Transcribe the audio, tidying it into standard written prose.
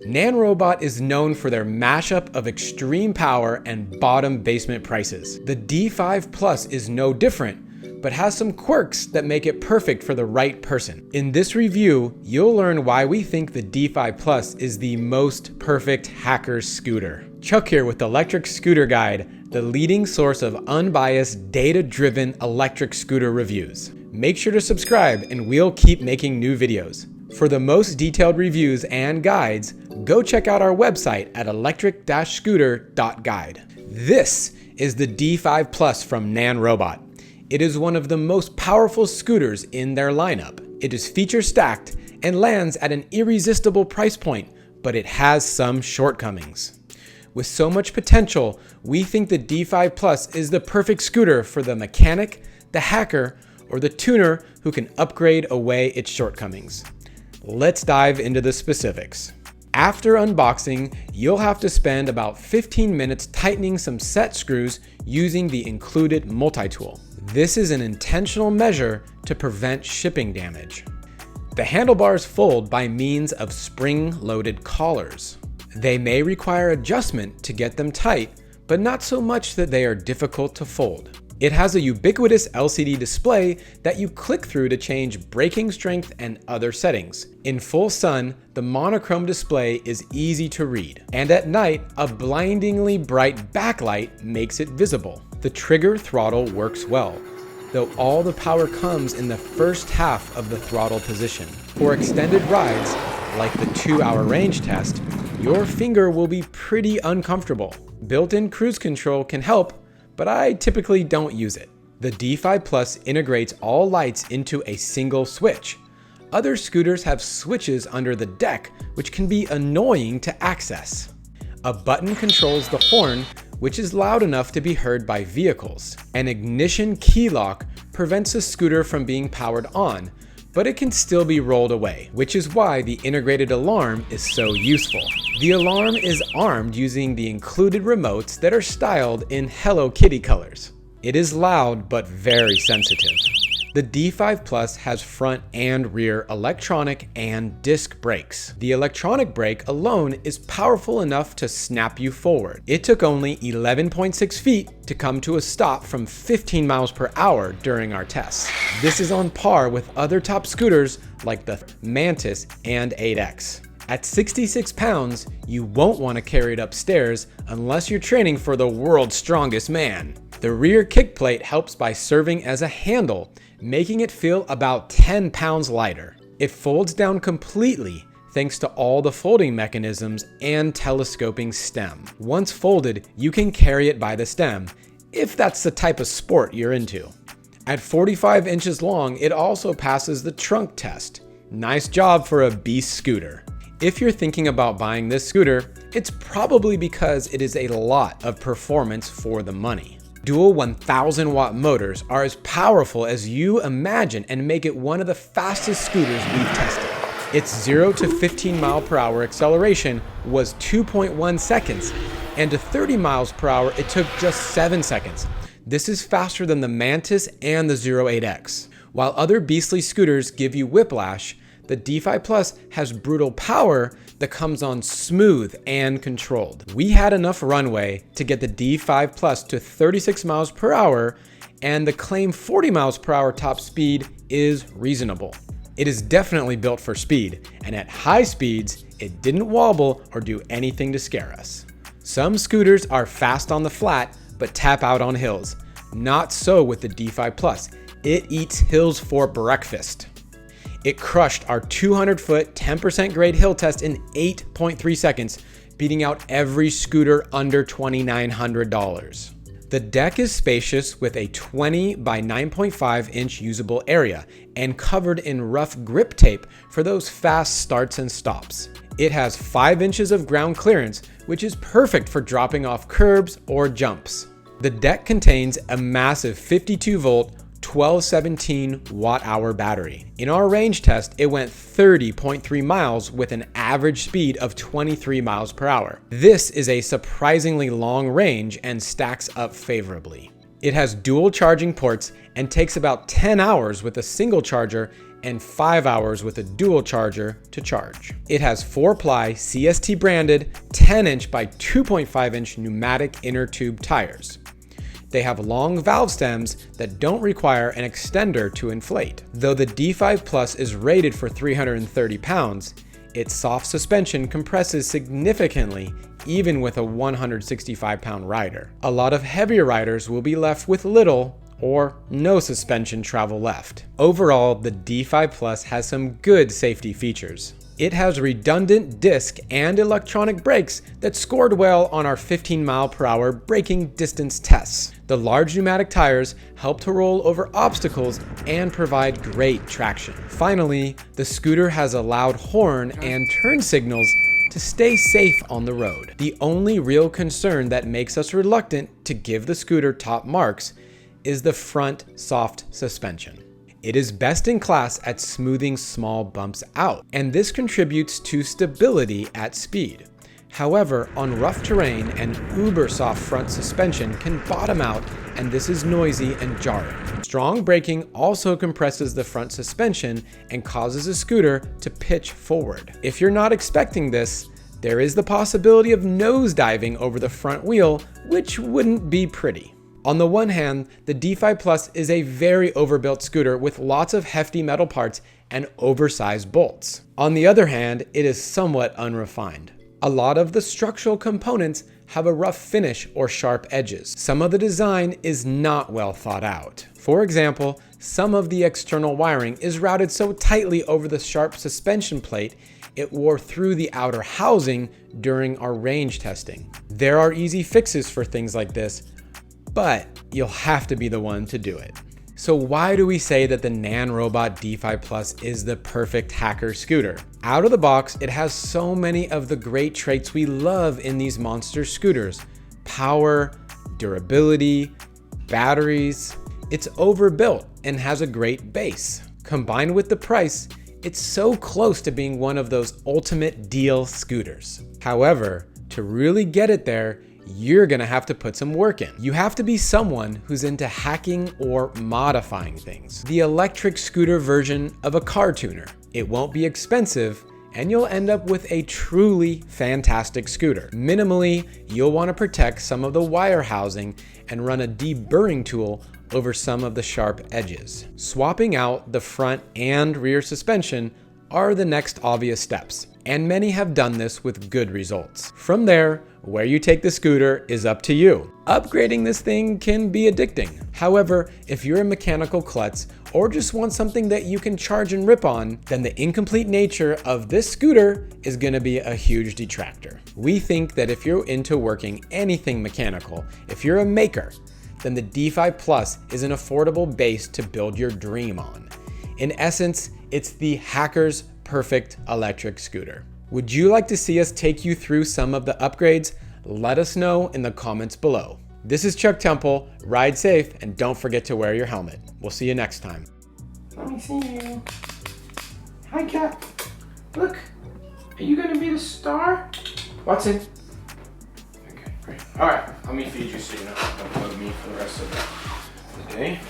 Nanrobot is known for their mashup of extreme power and bottom basement prices. The D5 Plus is no different, but has some quirks that make it perfect for the right person. In this review, you'll learn why we think the D5 Plus is the most perfect hacker scooter. Chuck here with Electric Scooter Guide, the leading source of unbiased, data-driven electric scooter reviews. Make sure to subscribe and we'll keep making new videos. For the most detailed reviews and guides, go check out our website at electric-scooter.guide. This is the D5 Plus from Nanrobot. It is one of the most powerful scooters in their lineup. It is feature stacked and lands at an irresistible price point, but it has some shortcomings. With so much potential, we think the D5 Plus is the perfect scooter for the mechanic, the hacker, or the tuner who can upgrade away its shortcomings. Let's dive into the specifics. After unboxing, you'll have to spend about 15 minutes tightening some set screws using the included multi-tool. This is an intentional measure to prevent shipping damage. The handlebars fold by means of spring-loaded collars. They may require adjustment to get them tight, but not so much that they are difficult to fold. It has a ubiquitous LCD display that you click through to change braking strength and other settings. In full sun, the monochrome display is easy to read, and at night, a blindingly bright backlight makes it visible. The trigger throttle works well, though all the power comes in the first half of the throttle position. For extended rides, like the 2-hour range test, your finger will be pretty uncomfortable. Built-in cruise control can help, but I typically don't use it. The D5 Plus integrates all lights into a single switch. Other scooters have switches under the deck, which can be annoying to access. A button controls the horn, which is loud enough to be heard by vehicles. An ignition key lock prevents the scooter from being powered on, but it can still be rolled away, which is why the integrated alarm is so useful. The alarm is armed using the included remotes that are styled in Hello Kitty colors. It is loud but very sensitive. The D5 Plus has front and rear electronic and disc brakes. The electronic brake alone is powerful enough to snap you forward. It took only 11.6 feet to come to a stop from 15 miles per hour during our tests. This is on par with other top scooters like the Mantis and 8X. At 66 pounds, you won't want to carry it upstairs unless you're training for the world's strongest man. The rear kick plate helps by serving as a handle, making it feel about 10 pounds lighter. It folds down completely thanks to all the folding mechanisms and telescoping stem. Once folded, you can carry it by the stem, if that's the type of sport you're into. At 45 inches long, it also passes the trunk test. Nice job for a beast scooter. If you're thinking about buying this scooter, it's probably because it is a lot of performance for the money. Dual 1000 watt motors are as powerful as you imagine and make it one of the fastest scooters we've tested. Its 0 to 15 mile per hour acceleration was 2.1 seconds, and to 30 miles per hour it took just 7 seconds. This is faster than the Mantis and the Zero 8X. While other beastly scooters give you whiplash, the D5 Plus has brutal power that comes on smooth and controlled. We had enough runway to get the D5 Plus to 36 miles per hour, and the claimed 40 miles per hour top speed is reasonable. It is definitely built for speed, and at high speeds, it didn't wobble or do anything to scare us. Some scooters are fast on the flat, but tap out on hills. Not so with the D5 Plus. It eats hills for breakfast. It crushed our 200-foot, 10% grade hill test in 8.3 seconds, beating out every scooter under $2,900. The deck is spacious with a 20 by 9.5 inch usable area and covered in rough grip tape for those fast starts and stops. It has 5 inches of ground clearance, which is perfect for dropping off curbs or jumps. The deck contains a massive 52-volt, 1217 watt-hour battery. In our range test, it went 30.3 miles with an average speed of 23 miles per hour. This is a surprisingly long range and stacks up favorably. It has dual charging ports and takes about 10 hours with a single charger and 5 hours with a dual charger to charge. It has 4-ply CST branded 10-inch by 2.5-inch pneumatic inner tube tires. They have long valve stems that don't require an extender to inflate. Though the D5 Plus is rated for 330 pounds, its soft suspension compresses significantly even with a 165-pound rider. A lot of heavier riders will be left with little or no suspension travel left. Overall, the D5 Plus has some good safety features. It has redundant disc and electronic brakes that scored well on our 15-mile-per-hour braking distance tests. The large pneumatic tires help to roll over obstacles and provide great traction. Finally, the scooter has a loud horn and turn signals to stay safe on the road. The only real concern that makes us reluctant to give the scooter top marks is the front soft suspension. It is best in class at smoothing small bumps out, and this contributes to stability at speed. However, on rough terrain, an uber soft front suspension can bottom out, and this is noisy and jarring. Strong braking also compresses the front suspension and causes a scooter to pitch forward. If you're not expecting this, there is the possibility of nosediving over the front wheel, which wouldn't be pretty. On the one hand, the D5 Plus is a very overbuilt scooter with lots of hefty metal parts and oversized bolts. On the other hand, it is somewhat unrefined. A lot of the structural components have a rough finish or sharp edges. Some of the design is not well thought out. For example, some of the external wiring is routed so tightly over the sharp suspension plate it wore through the outer housing during our range testing. There are easy fixes for things like this, but you'll have to be the one to do it. So why do we say that the Nanrobot D5 Plus is the perfect hacker scooter? Out of the box, it has so many of the great traits we love in these monster scooters. Power, durability, batteries. It's overbuilt and has a great base. Combined with the price, it's so close to being one of those ultimate deal scooters. However, to really get it there, you're gonna have to put some work in. You have to be someone who's into hacking or modifying things. The electric scooter version of a car tuner. It won't be expensive, and you'll end up with a truly fantastic scooter. Minimally, you'll want to protect some of the wire housing and run a deburring tool over some of the sharp edges. Swapping out the front and rear suspension are the next obvious steps, and many have done this with good results. From there, where you take the scooter is up to you. Upgrading this thing can be addicting. However, if you're a mechanical klutz or just want something that you can charge and rip on, then the incomplete nature of this scooter is gonna be a huge detractor. We think that if you're into working anything mechanical, if you're a maker, then the D5 Plus is an affordable base to build your dream on. In essence, it's the hacker's perfect electric scooter. Would you like to see us take you through some of the upgrades? Let us know in the comments below. This is Chuck Temple. Ride safe and don't forget to wear your helmet. We'll see you next time. Let me see you. Hi, cat. Look, are you gonna be the star? Watson. Okay, great. All right, let me feed you so you don't bug me for the rest of the day.